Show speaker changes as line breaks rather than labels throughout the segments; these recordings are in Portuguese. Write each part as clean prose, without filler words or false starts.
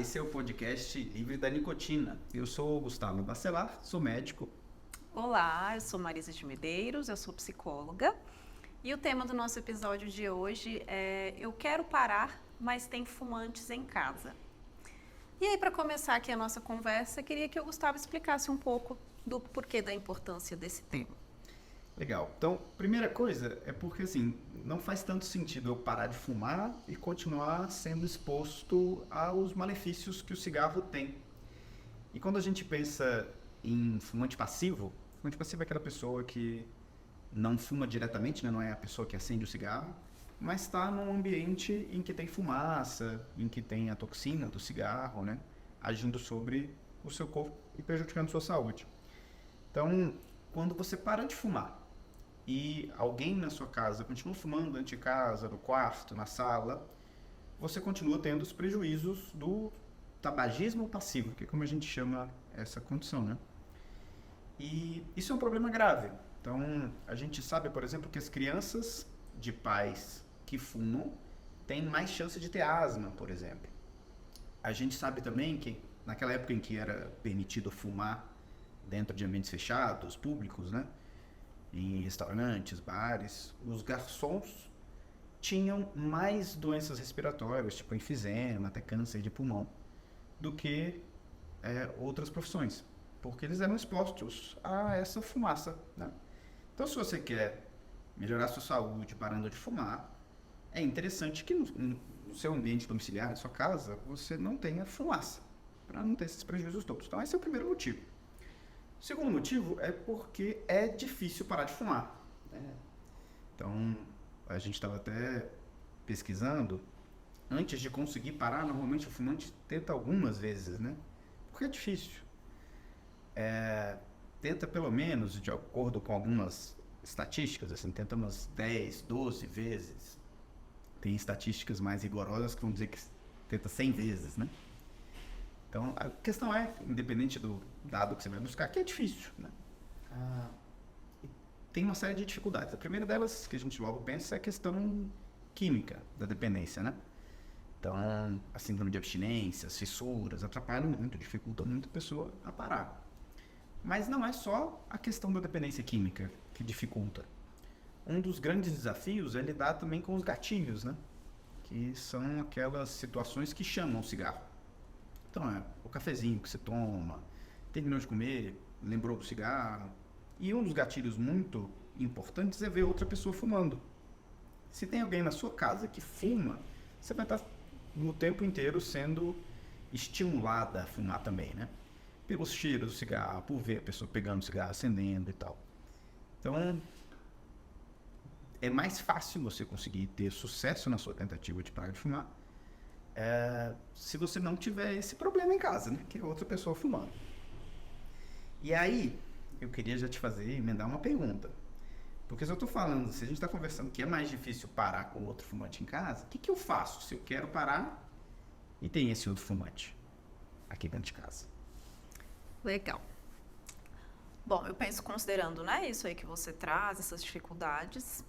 esse é o podcast Livre da Nicotina. Eu sou o Gustavo Bacelar, sou médico.
Olá, eu sou Marisa de Medeiros, eu sou psicóloga. E o tema do nosso episódio de hoje é Eu quero parar, mas tem fumantes em casa. E aí, para começar aqui a nossa conversa, eu queria que o Gustavo explicasse um pouco do porquê da importância desse tema.
Legal. Então, primeira coisa é porque, assim, não faz tanto sentido eu parar de fumar e continuar sendo exposto aos malefícios que o cigarro tem. E quando a gente pensa em fumante passivo é aquela pessoa que não fuma diretamente, né? Não é a pessoa que acende o cigarro, mas está num ambiente em que tem fumaça, em que tem a toxina do cigarro, né? Agindo sobre o seu corpo e prejudicando a sua saúde. Então, quando você para de fumar e alguém na sua casa continua fumando dentro de casa, no quarto, na sala, você continua tendo os prejuízos do tabagismo passivo, que é como a gente chama essa condição, né? E isso é um problema grave. Então, a gente sabe, por exemplo, que as crianças de pais que fumam têm mais chance de ter asma, por exemplo. A gente sabe também que naquela época em que era permitido fumar dentro de ambientes fechados, públicos, né? Em restaurantes, bares, os garçons tinham mais doenças respiratórias, tipo enfisema, até câncer de pulmão, do que outras profissões, porque eles eram expostos a essa fumaça, né? Então, se você quer melhorar a sua saúde parando de fumar, é interessante que no seu ambiente domiciliar, na sua casa, você não tenha fumaça, para não ter esses prejuízos todos. Então, esse é o primeiro motivo. O segundo motivo é porque é difícil parar de fumar, né? Então, a gente estava até pesquisando, antes de conseguir parar, normalmente o fumante tenta algumas vezes, né? Porque é difícil. Tenta pelo menos, de acordo com algumas estatísticas, assim, tenta umas 10, 12 vezes. Tem estatísticas mais rigorosas que vão dizer que tenta 100 vezes, né? Então, a questão é, independente do dado que você vai buscar, que é difícil, né? Tem uma série de dificuldades. A primeira delas, que a gente logo pensa, é a questão química da dependência, né? Então, a síndrome de abstinência, as fissuras, atrapalham muito, dificultam muito a pessoa a parar. Mas não é só a questão da dependência química que dificulta. Um dos grandes desafios é lidar também com os gatilhos, né? Que são aquelas situações que chamam o cigarro. Então, o cafezinho que você toma, terminou de comer, lembrou do cigarro. E um dos gatilhos muito importantes é ver outra pessoa fumando. Se tem alguém na sua casa que fuma, você vai estar no tempo inteiro sendo estimulada a fumar também, né? Pelos cheiros do cigarro, por ver a pessoa pegando o cigarro, acendendo e tal. Então, é mais fácil você conseguir ter sucesso na sua tentativa de parar de fumar se você não tiver esse problema em casa, né? Que é outra pessoa fumando. E aí, eu queria já te emendar uma pergunta. Porque se eu estou falando, se a gente está conversando que é mais difícil parar com outro fumante em casa, o que eu faço se eu quero parar e tem esse outro fumante aqui dentro de casa?
Legal. Bom, eu penso, considerando, né, isso aí que você traz, essas dificuldades,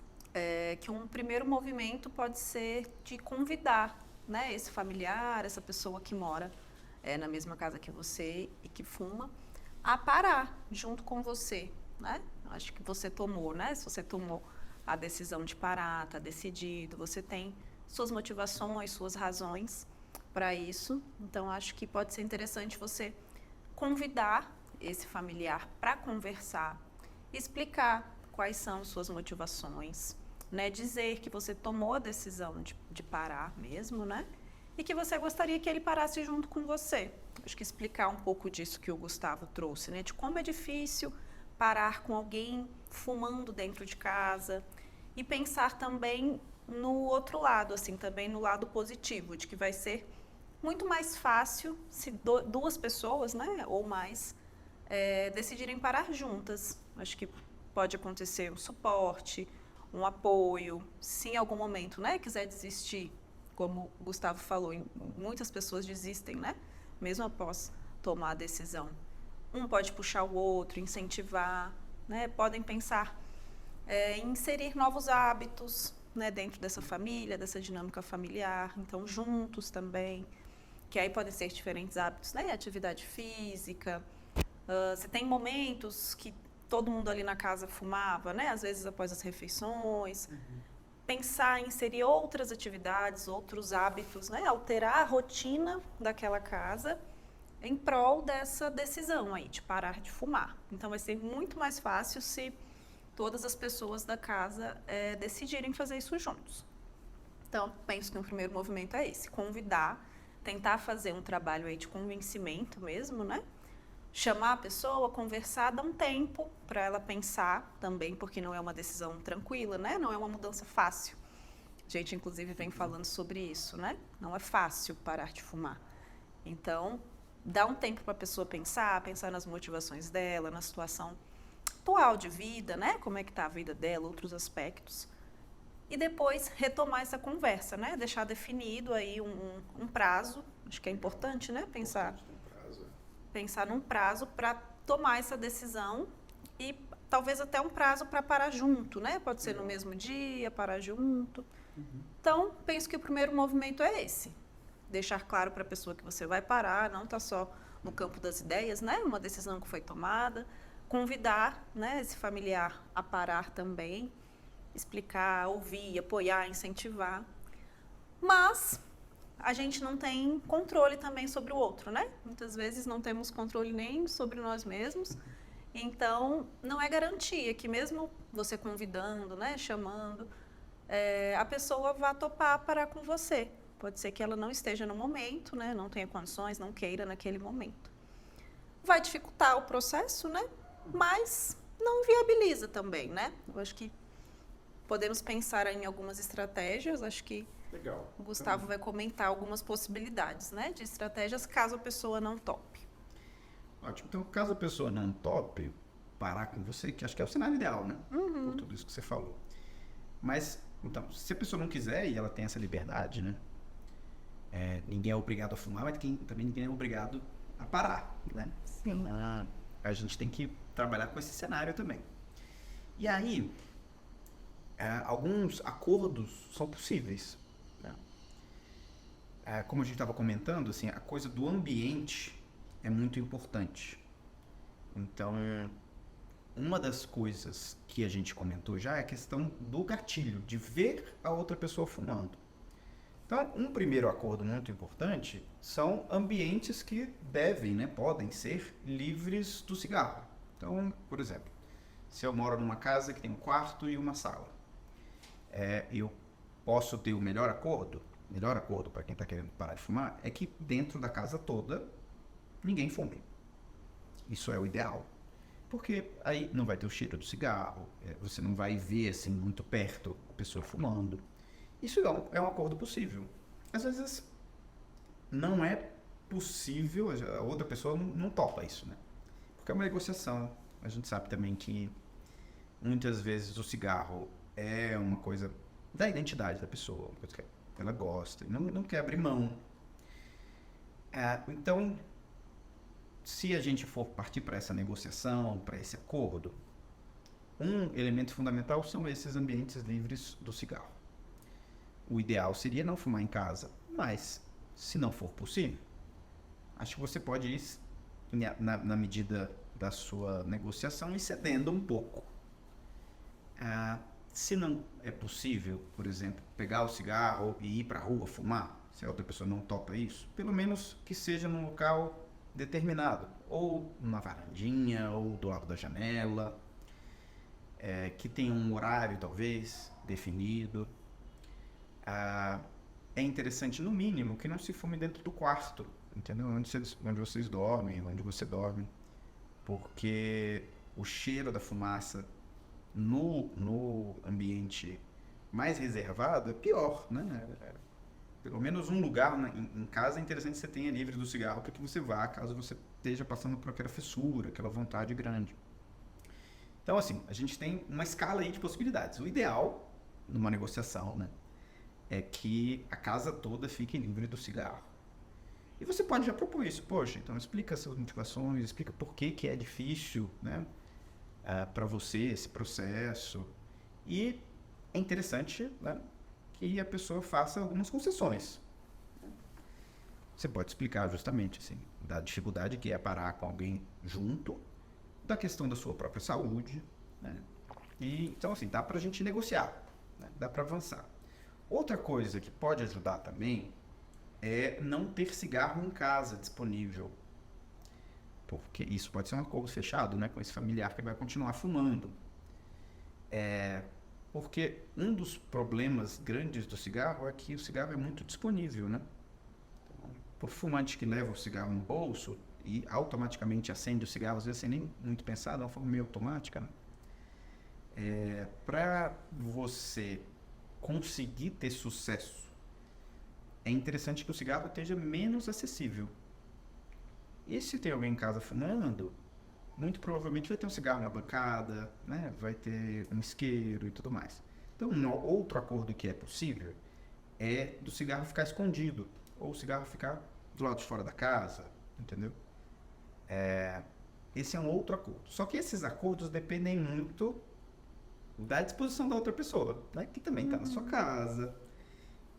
que um primeiro movimento pode ser de convidar, né, esse familiar, essa pessoa que mora na mesma casa que você e que fuma, a parar junto com você, né? Acho que você tomou, né? Se você tomou a decisão de parar, está decidido, você tem suas motivações, suas razões para isso. Então, acho que pode ser interessante você convidar esse familiar para conversar, explicar quais são suas motivações, né? Dizer que você tomou a decisão de parar mesmo, né? E que você gostaria que ele parasse junto com você. Acho que explicar um pouco disso que o Gustavo trouxe, né? De como é difícil parar com alguém fumando dentro de casa e pensar também no outro lado, assim, também no lado positivo, de que vai ser muito mais fácil se duas pessoas, né, ou mais, decidirem parar juntas. Acho que pode acontecer um suporte, um apoio, se em algum momento, né, quiser desistir, como o Gustavo falou, muitas pessoas desistem, né, mesmo após tomar a decisão. Um pode puxar o outro, incentivar, né, podem pensar em inserir novos hábitos, né, dentro dessa família, dessa dinâmica familiar, então juntos também, que aí podem ser diferentes hábitos, né? Atividade física. Você tem momentos que todo mundo ali na casa fumava, né? Às vezes após as refeições. Pensar em inserir outras atividades, outros hábitos, né? Alterar a rotina daquela casa em prol dessa decisão aí de parar de fumar. Então vai ser muito mais fácil se todas as pessoas da casa decidirem fazer isso juntos. Então, penso que o primeiro movimento é esse, convidar, tentar fazer um trabalho aí de convencimento mesmo, né? Chamar a pessoa, conversar, dar um tempo para ela pensar também, porque não é uma decisão tranquila, né? Não é uma mudança fácil. A gente, inclusive, vem falando sobre isso, né? Não é fácil parar de fumar. Então, dá um tempo para a pessoa pensar nas motivações dela, na situação atual de vida, né? Como é que está a vida dela, outros aspectos. E depois retomar essa conversa, né? Deixar definido aí um prazo. Acho que é importante, né? Pensar num prazo para tomar essa decisão e talvez até um prazo para parar junto, né? Pode ser no mesmo dia, parar junto. Então, penso que o primeiro movimento é esse. Deixar claro para a pessoa que você vai parar, não está só no campo das ideias, né? Uma decisão que foi tomada. Convidar, né, esse familiar a parar também. Explicar, ouvir, apoiar, incentivar. Mas a gente não tem controle também sobre o outro, né? Muitas vezes não temos controle nem sobre nós mesmos. Então, não é garantia que mesmo você convidando, né, chamando, a pessoa vá topar parar com você. Pode ser que ela não esteja no momento, né, não tenha condições, não queira naquele momento. Vai dificultar o processo, né? Mas não viabiliza também, né? Eu acho que podemos pensar em algumas estratégias, acho que
Legal.
o Gustavo vai comentar algumas possibilidades, né, de estratégias caso a pessoa não tope.
Ótimo. Então, caso a pessoa não tope parar com você, que acho que é o cenário ideal, né? Por tudo isso que você falou. Mas, então, se a pessoa não quiser e ela tem essa liberdade, né? Ninguém é obrigado a fumar, mas também ninguém é obrigado a parar, né? Sim. A gente tem que trabalhar com esse cenário também. E aí, alguns acordos são possíveis. Né? Como a gente estava comentando, assim, a coisa do ambiente é muito importante. Então, uma das coisas que a gente comentou já é a questão do gatilho, de ver a outra pessoa fumando. Então, um primeiro acordo muito importante são ambientes que devem, né, podem ser livres do cigarro. Então, por exemplo, se eu moro numa casa que tem um quarto e uma sala, eu posso ter o melhor acordo para quem está querendo parar de fumar, é que dentro da casa toda ninguém fume. Isso é o ideal. Porque aí não vai ter o cheiro do cigarro, você não vai ver assim muito perto a pessoa fumando. Isso é um acordo possível. Às vezes não é possível, a outra pessoa não topa isso, né? Porque é uma negociação. A gente sabe também que muitas vezes o cigarro é uma coisa da identidade da pessoa, uma coisa que ela gosta e não quer abrir mão. Então, se a gente for partir para essa negociação, para esse acordo, um elemento fundamental são esses ambientes livres do cigarro. O ideal seria não fumar em casa, mas se não for possível, acho que você pode ir, na medida da sua negociação, ir cedendo um pouco. Se não é possível, por exemplo, pegar o cigarro e ir para a rua fumar, se a outra pessoa não topa isso, pelo menos que seja num local determinado, ou numa varandinha, ou do lado da janela, que tenha um horário talvez definido. É interessante, no mínimo, que não se fume dentro do quarto, entendeu? Onde vocês dormem, onde você dorme, porque o cheiro da fumaça no ambiente mais reservado é pior, né? Pelo menos um lugar em casa é interessante que você tenha livre do cigarro para que você vá, caso você esteja passando por aquela fissura, aquela vontade grande. Então, assim, a gente tem uma escala aí de possibilidades. O ideal, numa negociação, né, é que a casa toda fique livre do cigarro. E você pode já propor isso. Poxa, então explica suas motivações, explica por que é difícil, né, para você esse processo. E é interessante, né, que a pessoa faça algumas concessões. você pode explicar justamente, assim, da dificuldade que é parar com alguém junto, da questão da sua própria saúde, né? E, então, assim, dá pra gente negociar, né? Dá pra avançar. Outra coisa que pode ajudar também é não ter cigarro em casa disponível. Porque isso pode ser um acordo fechado, né, com esse familiar que vai continuar fumando. Porque um dos problemas grandes do cigarro é que o cigarro é muito disponível, né? Então, por fumante que leva o cigarro no bolso e automaticamente acende o cigarro, às vezes sem nem muito pensar, de uma forma meio automática, né? Para você conseguir ter sucesso, é interessante que o cigarro esteja menos acessível. E se tem alguém em casa fumando, muito provavelmente vai ter um cigarro na bancada, né? Vai ter um isqueiro e tudo mais. Então, outro acordo que é possível é do cigarro ficar escondido, ou o cigarro ficar do lado de fora da casa, entendeu? Esse é um outro acordo. Só que esses acordos dependem muito da disposição da outra pessoa, né? Que também está na sua casa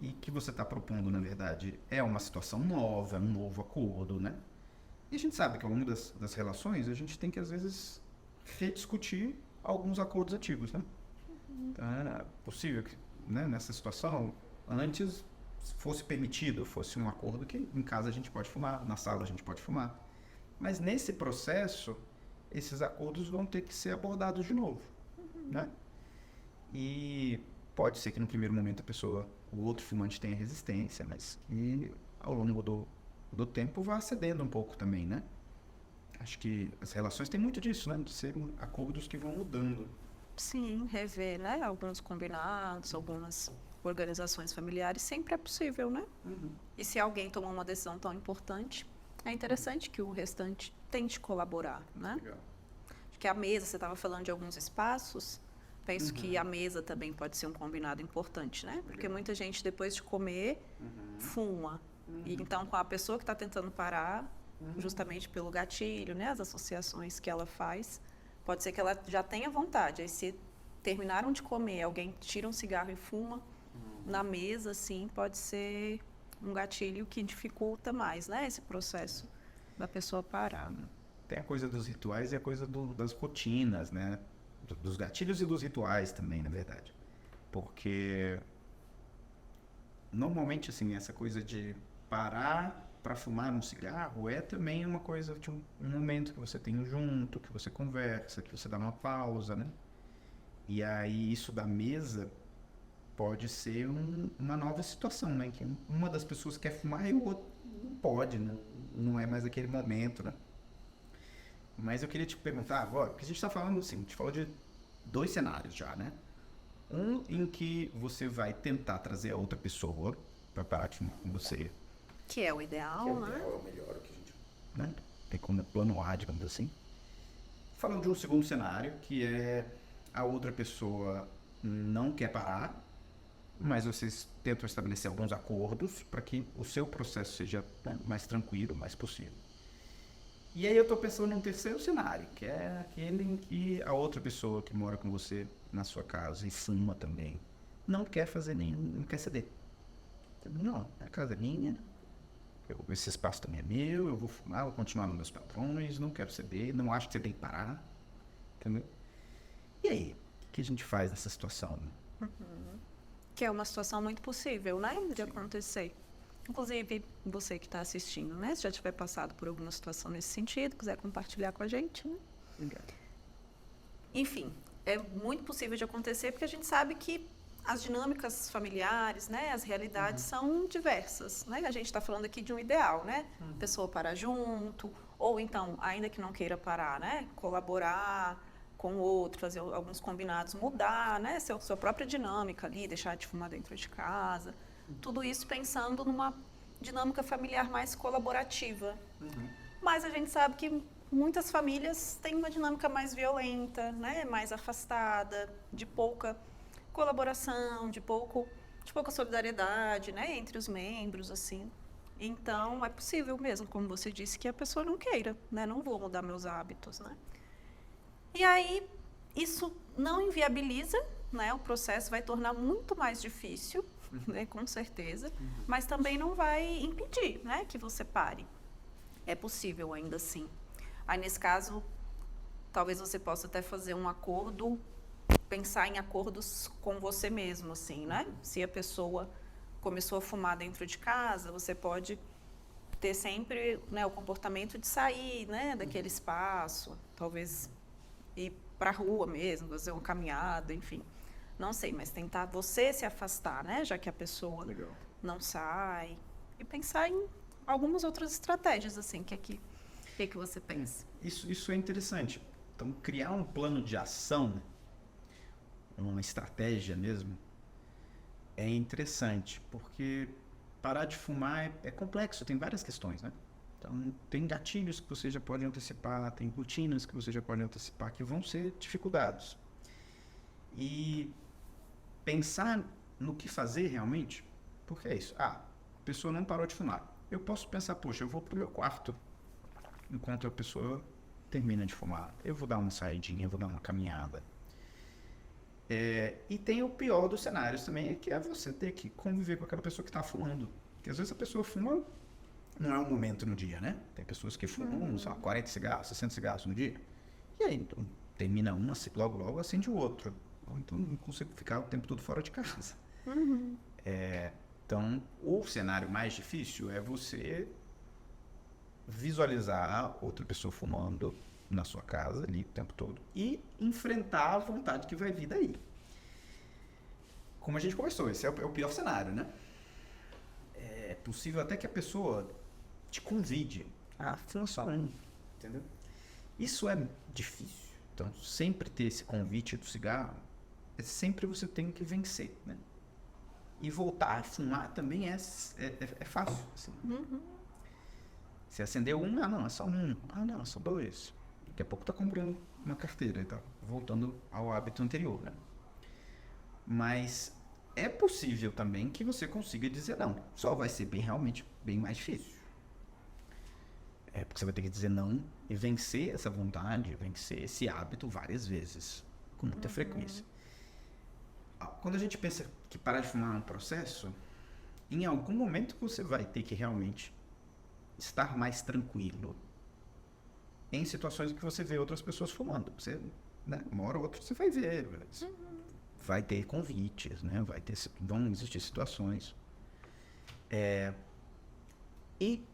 e que você está propondo, na verdade, é uma situação nova, um novo acordo, né? E a gente sabe que ao longo das relações a gente tem que, às vezes, rediscutir alguns acordos antigos, né? Então, era possível que, né, nessa situação, antes fosse permitido, fosse um acordo que em casa a gente pode fumar, na sala a gente pode fumar. Mas nesse processo, esses acordos vão ter que ser abordados de novo, né? E pode ser que no primeiro momento o outro fumante tenha resistência, mas que ao longo do tempo vá cedendo um pouco também, né? Acho que as relações têm muito disso, né? De serem acordos que vão mudando.
Sim, rever, né? Alguns combinados, algumas organizações familiares, sempre é possível, né? E se alguém tomar uma decisão tão importante, é interessante que o restante tente colaborar, né?
Legal.
Acho que a mesa, você estava falando de alguns espaços, penso que a mesa também pode ser um combinado importante, né? Porque muita gente, depois de comer, fuma. E então, com a pessoa que está tentando parar, justamente pelo gatilho, né? As associações que ela faz, pode ser que ela já tenha vontade. Aí, se terminaram de comer, alguém tira um cigarro e fuma na mesa, assim, pode ser um gatilho que dificulta mais, né? Esse processo da pessoa parar.
Tem a coisa dos rituais e a coisa das rotinas, né? Dos gatilhos e dos rituais também, na verdade. Porque normalmente, assim, essa coisa de parar para fumar um cigarro é também uma coisa de um momento que você tem junto, que você conversa, que você dá uma pausa, né? E aí isso da mesa pode ser uma nova situação, né? Que uma das pessoas quer fumar e o outro não pode, né? Não é mais aquele momento, né? Mas eu queria te perguntar agora, porque a gente está falando assim, a gente falou de 2 cenários já, né? Um em que você vai tentar trazer a outra pessoa para parar de fumar com você.
Que é o ideal, né?
É o melhor, o que a gente, né? Tem como plano A, digamos assim. Falando de um segundo cenário, que é a outra pessoa não quer parar, mas vocês tentam estabelecer alguns acordos para que o seu processo seja, né, mais tranquilo, mais possível. E aí eu estou pensando num terceiro cenário, que é aquele em que a outra pessoa que mora com você na sua casa e fuma também, não quer fazer não quer ceder. Não, a casa é minha, esse espaço também é meu, eu vou fumar, vou continuar nos meus padrões, não quero ceder, não acho que você tem que parar, entendeu? E aí, o que a gente faz nessa situação? Né?
Que é uma situação muito possível, né? De acontecer. Inclusive, você que está assistindo, né? Se já tiver passado por alguma situação nesse sentido, quiser compartilhar com a gente, né?
Obrigado.
Enfim, é muito possível de acontecer porque a gente sabe que as dinâmicas familiares, né? As realidades são diversas, né? A gente está falando aqui de um ideal, né? Pessoa parar junto, ou então, ainda que não queira parar, né? Colaborar com o outro, fazer alguns combinados, mudar, né? Sua própria dinâmica ali, deixar de fumar dentro de casa. Tudo isso pensando numa dinâmica familiar mais colaborativa. Mas a gente sabe que muitas famílias têm uma dinâmica mais violenta, né? Mais afastada, de pouca colaboração, de pouca solidariedade, né? Entre os membros, assim. Então, é possível mesmo, como você disse, que a pessoa não queira, né? Não vou mudar meus hábitos, né? E aí, isso não inviabiliza, né? O processo vai tornar muito mais difícil, né, com certeza, mas também não vai impedir, né, que você pare. É possível ainda assim. Aí, nesse caso, talvez você possa até fazer um acordo, pensar em acordos com você mesmo, assim, né? Se a pessoa começou a fumar dentro de casa, você pode ter sempre, né, o comportamento de sair, né, daquele espaço, talvez ir para a rua mesmo, fazer uma caminhada, enfim. Não sei, mas tentar você se afastar, né, já que a pessoa
Legal.
não sai. E pensar em algumas outras estratégias, assim, que você pensa?
Isso é interessante. Então, criar um plano de ação, uma estratégia mesmo, é interessante, porque parar de fumar é complexo, tem várias questões, né? Então, tem gatilhos que você já pode antecipar, tem rotinas que você já pode antecipar, que vão ser dificultados. E pensar no que fazer realmente, porque é isso. A pessoa não parou de fumar. Eu posso pensar, poxa, eu vou pro meu quarto enquanto a pessoa termina de fumar. Eu vou dar uma saidinha, eu vou dar uma caminhada. E tem o pior dos cenários também, que é você ter que conviver com aquela pessoa que está fumando. Porque às vezes a pessoa fuma, não é um momento no dia, né? Tem pessoas que fumam, sei lá, 40 cigarros, 60 cigarros no dia. E aí, então, termina uma, logo acende o outro. Ou então não consigo ficar o tempo todo fora de casa. Então, o cenário mais difícil é você visualizar outra pessoa fumando na sua casa ali o tempo todo e enfrentar a vontade que vai vir daí. Como a gente conversou, esse é o pior cenário, né? É possível até que a pessoa te convide a fumar só um, entendeu? Isso é difícil. Então, sempre ter esse convite do cigarro, sempre você tem que vencer, né? E voltar a fumar também é fácil. Assim. Você acendeu um, não, é só um. Não, é só dois. Daqui a pouco tá comprando uma carteira e tá voltando ao hábito anterior, né? Mas é possível também que você consiga dizer não. Só vai ser realmente bem mais difícil. Porque você vai ter que dizer não e vencer essa vontade, vencer esse hábito várias vezes, com muita frequência. Quando a gente pensa que parar de fumar é um processo, em algum momento você vai ter que realmente estar mais tranquilo em situações que você vê outras pessoas fumando. Você, né, uma hora ou outra você vai ver, vai ter convites, né, vão existir situações. E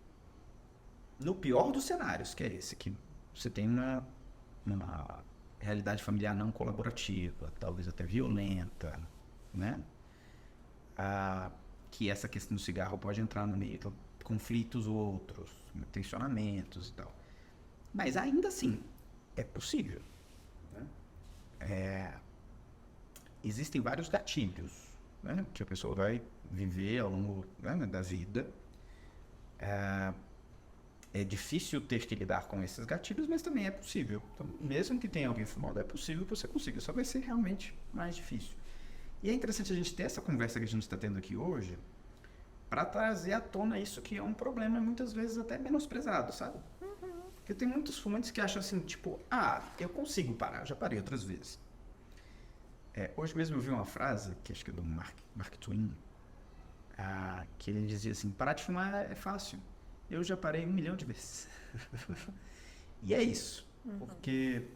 no pior dos cenários, que é esse, que você tem uma realidade familiar não colaborativa, talvez até violenta, né? Que essa questão do cigarro pode entrar no meio, então, conflitos outros, tensionamentos e tal. Mas ainda assim, é possível. Né? Existem vários gatilhos, né, que a pessoa vai viver ao longo, né, da vida. É difícil ter que lidar com esses gatilhos, mas também é possível. Então, mesmo que tenha alguém fumando, é possível que você consiga, só vai ser realmente mais difícil. E é interessante a gente ter essa conversa que a gente está tendo aqui hoje, para trazer à tona isso que é um problema muitas vezes até menosprezado, sabe? Porque tem muitos fumantes que acham assim, tipo, eu consigo parar, já parei outras vezes. Hoje mesmo eu vi uma frase, que acho que é do Mark Twain, que ele dizia assim, parar de fumar é fácil. Eu já parei 1 milhão de vezes. E é isso. Porque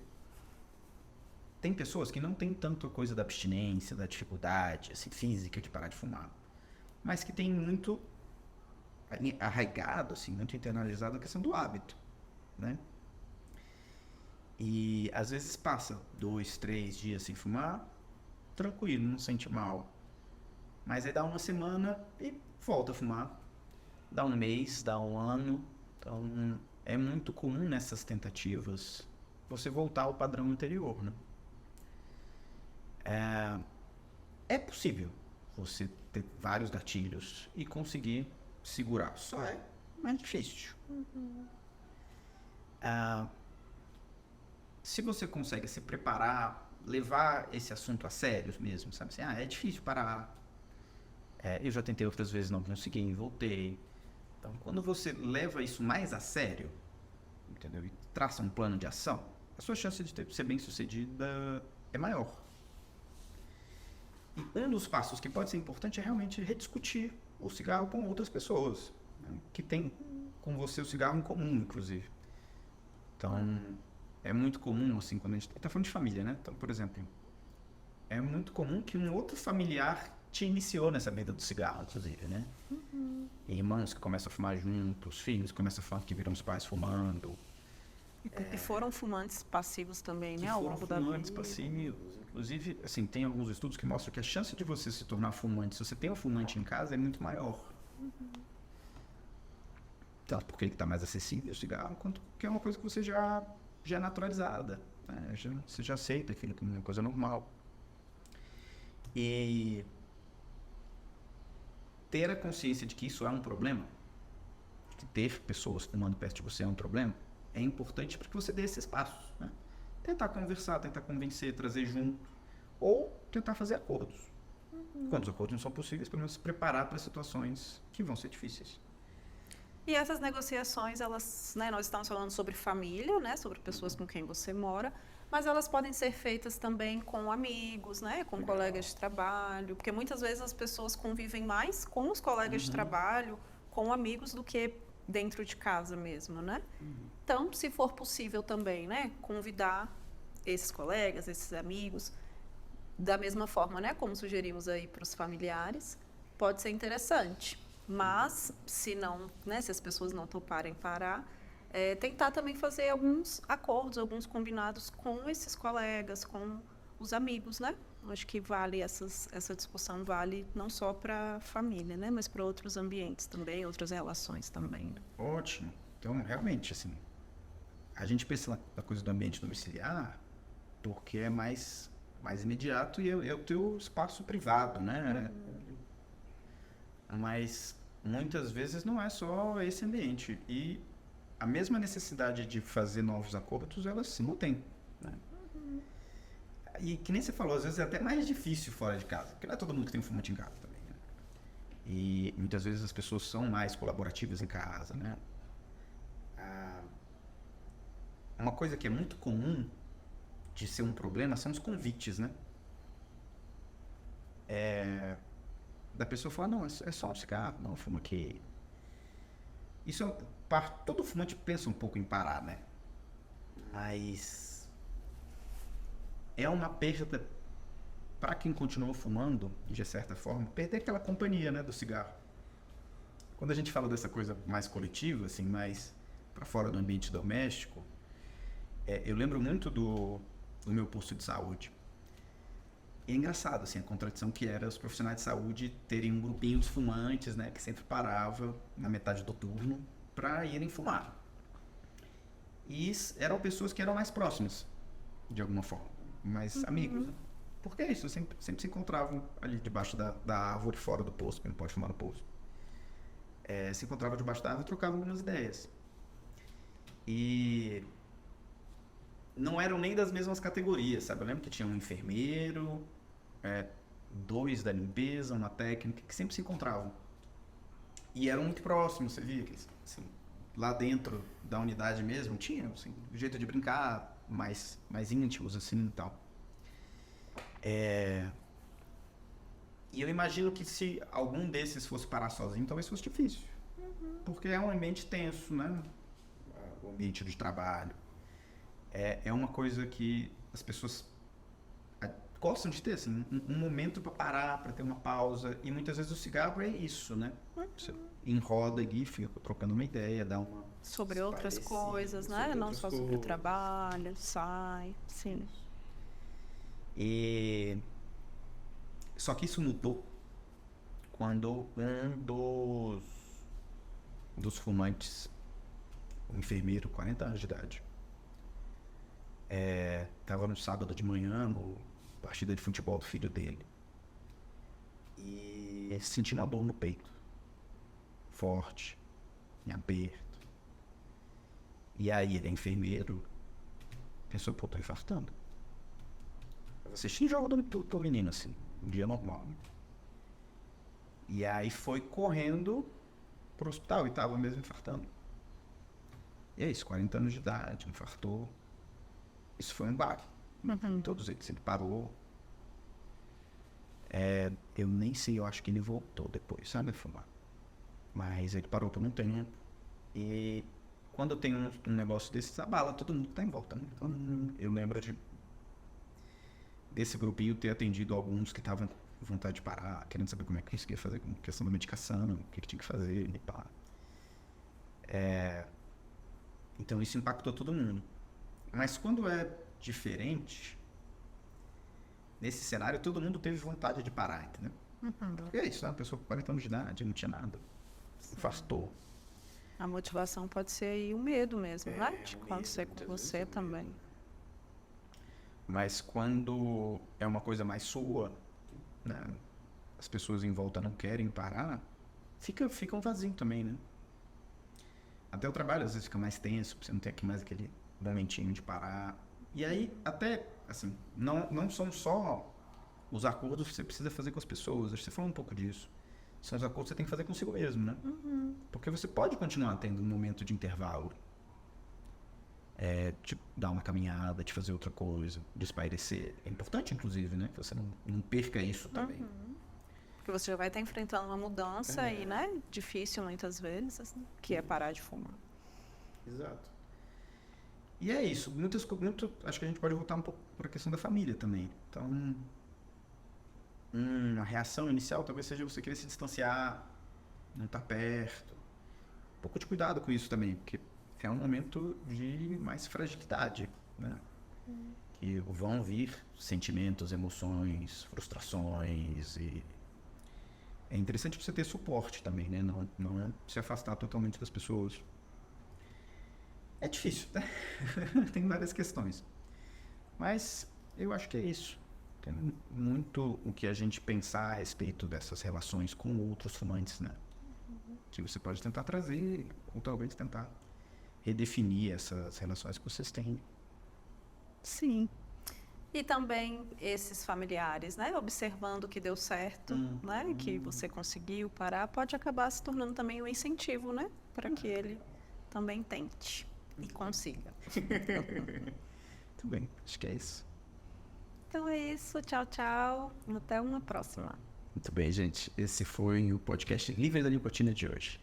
tem pessoas que não têm tanto a coisa da abstinência, da dificuldade assim, física de parar de fumar. Mas que tem muito arraigado, assim, muito internalizado a questão do hábito. Né? E às vezes passa 2, 3 dias sem fumar, tranquilo, não sente mal. Mas aí dá uma semana e volta a fumar. Dá um mês, dá um ano. Então, é muito comum nessas tentativas você voltar ao padrão anterior, né? É possível você ter vários gatilhos e conseguir segurar. Só é mais difícil. Se você consegue se preparar, levar esse assunto a sério mesmo, sabe? Assim, é difícil parar. Eu já tentei outras vezes, não consegui, voltei. Então, quando você leva isso mais a sério, entendeu? E traça um plano de ação, a sua chance de ser bem sucedida é maior. E um dos passos que pode ser importante é realmente rediscutir o cigarro com outras pessoas, né, que têm com você o cigarro em comum, inclusive. Então, é muito comum, assim, quando a gente está falando de família, né? Então, por exemplo, é muito comum que um outro familiar te iniciou nessa vida do cigarro, inclusive, né? Irmãos que começam a fumar juntos, filhos que começam a fumar, que viram os pais fumando.
E foram fumantes passivos também, né,
Que
ao
foram
longo da
fumantes
vida.
passivos. Inclusive, assim, tem alguns estudos que mostram que a chance de você se tornar fumante, se você tem um fumante em casa, é muito maior. Tanto porque ele está mais acessível, o cigarro, quanto que é uma coisa que você já é naturalizada. Né? Você já aceita aquilo como uma coisa normal. E ter a consciência de que isso é um problema, que ter pessoas fumando perto de você é um problema, é importante para que você dê esses passos. Né? Tentar conversar, tentar convencer, trazer junto, ou tentar fazer acordos. Quando os acordos não são possíveis, pelo menos se preparar para situações que vão ser difíceis.
E essas negociações, elas, né, nós estamos falando sobre família, né, sobre pessoas com quem você mora, mas elas podem ser feitas também com amigos, né, com colegas de trabalho, porque muitas vezes as pessoas convivem mais com os colegas de trabalho, com amigos, do que dentro de casa mesmo, né? Então, se for possível também, né, convidar esses colegas, esses amigos, da mesma forma, né, como sugerimos aí para os familiares, pode ser interessante. Mas, se não, né, se as pessoas não toparem parar, tentar também fazer alguns acordos, alguns combinados com esses colegas, com os amigos, né? Acho que vale essa discussão vale não só para a família, né, mas para outros ambientes também, outras relações também.
Ótimo. Então, realmente, assim, a gente pensa na coisa do ambiente domiciliar porque é mais imediato e é o teu espaço privado, né? Mas muitas vezes não é só esse ambiente. E a mesma necessidade de fazer novos acordos, elas se mantém. Né? E que nem você falou, às vezes é até mais difícil fora de casa, porque não é todo mundo que tem um fumante em casa também. Né? E muitas vezes as pessoas são mais colaborativas em casa. Né? Uma coisa que é muito comum de ser um problema são os convites, né? Da pessoa falar, não, é só um cigarro, não, fuma aqui. Isso todo fumante pensa um pouco em parar, né? Mas é uma perda para quem continua fumando, de certa forma, perder aquela companhia, né, do cigarro. Quando a gente fala dessa coisa mais coletiva, assim, mais para fora do ambiente doméstico, eu lembro muito do meu posto de saúde. E é engraçado, assim, a contradição que era os profissionais de saúde terem um grupinho de fumantes, né, que sempre parava na metade do turno para irem fumar. E eram pessoas que eram mais próximas, de alguma forma, mais amigos. Né? Porque é isso, sempre se encontravam ali debaixo da árvore, fora do posto, porque não pode fumar no posto. Se encontravam debaixo da árvore e trocavam algumas ideias. E não eram nem das mesmas categorias, sabe? Eu lembro que tinha um enfermeiro, 2 da limpeza, uma técnica, que sempre se encontravam. E eram muito próximos, você via que assim, lá dentro da unidade mesmo tinha assim, um jeito de brincar, mais íntimos assim e tal. E eu imagino que se algum desses fosse parar sozinho, talvez fosse difícil. Porque é um ambiente tenso, né? O ambiente de trabalho. É uma coisa que as pessoas gostam de ter, assim, um momento para parar, para ter uma pausa. E muitas vezes o cigarro é isso, né? Você enroda aqui, fica trocando uma ideia, dá uma...
Sobre outras coisas, né?
Sobre
Não
outras
só sobre o
coisas.
trabalho, sai, sim.
E... Só que isso mudou quando um dos fumantes, um enfermeiro, 40 anos de idade, estava no sábado de manhã, no partida de futebol do filho dele, e sentindo uma dor no peito, forte, em aperto. E aí ele é enfermeiro, pensou, pô, tô infartando. Assistindo jogo do menino, assim, um dia normal. E aí foi correndo pro hospital e tava mesmo infartando. E é isso, 40 anos de idade, infartou. Isso foi um baque. Todos eles, ele parou. Eu nem sei, eu acho que ele voltou depois, sabe, a fumar. Mas ele parou por um tempo. E quando tem um negócio desses, abala todo mundo que tá em volta, né? Então, eu lembro desse grupinho ter atendido alguns que estavam com vontade de parar, querendo saber como é que conseguia fazer com questão da medicação, o que tinha que fazer e pá. Então isso impactou todo mundo. Mas quando é diferente, nesse cenário todo mundo teve vontade de parar, entendeu? E é isso, uma pessoa com 40 anos de idade, não tinha nada. Afastou.
A motivação pode ser aí o medo mesmo, né? De acontecer com você também.
Mas quando é uma coisa mais sua, né? As pessoas em volta não querem parar, fica um vazio também, né? Até o trabalho às vezes fica mais tenso, você não tem aqui mais aquele momentinho de parar. E aí, até, assim, não são só os acordos que você precisa fazer com as pessoas, acho que você falou um pouco disso. São os acordos que você tem que fazer consigo mesmo, né? Porque você pode continuar tendo um momento de intervalo. De dar uma caminhada, de fazer outra coisa, de espairecer. É importante, inclusive, né? Que você não perca isso também.
Porque você já vai estar enfrentando uma mudança e, né? Difícil muitas vezes, né? Que é parar de fumar.
Exato. E é isso. Acho que a gente pode voltar um pouco para a questão da família também. Então, a reação inicial talvez seja você querer se distanciar, não estar perto. Um pouco de cuidado com isso também, porque é um momento de mais fragilidade, né? Que vão vir sentimentos, emoções, frustrações e é interessante você ter suporte também, né? Não é se afastar totalmente das pessoas. É difícil, né? Tem várias questões. Mas eu acho que é isso. Tem muito o que a gente pensar a respeito dessas relações com outros fumantes, né? Que você pode tentar trazer, ou talvez tentar redefinir essas relações que vocês têm.
Sim. E também esses familiares, né? Observando que deu certo, né? Que você conseguiu parar, pode acabar se tornando também um incentivo, né? Para que ele também tente e consiga.
Muito bem, acho que é isso.
Então é isso, tchau, tchau. Até uma próxima.
Muito bem, gente. Esse foi o podcast Livre da Nicotina de hoje.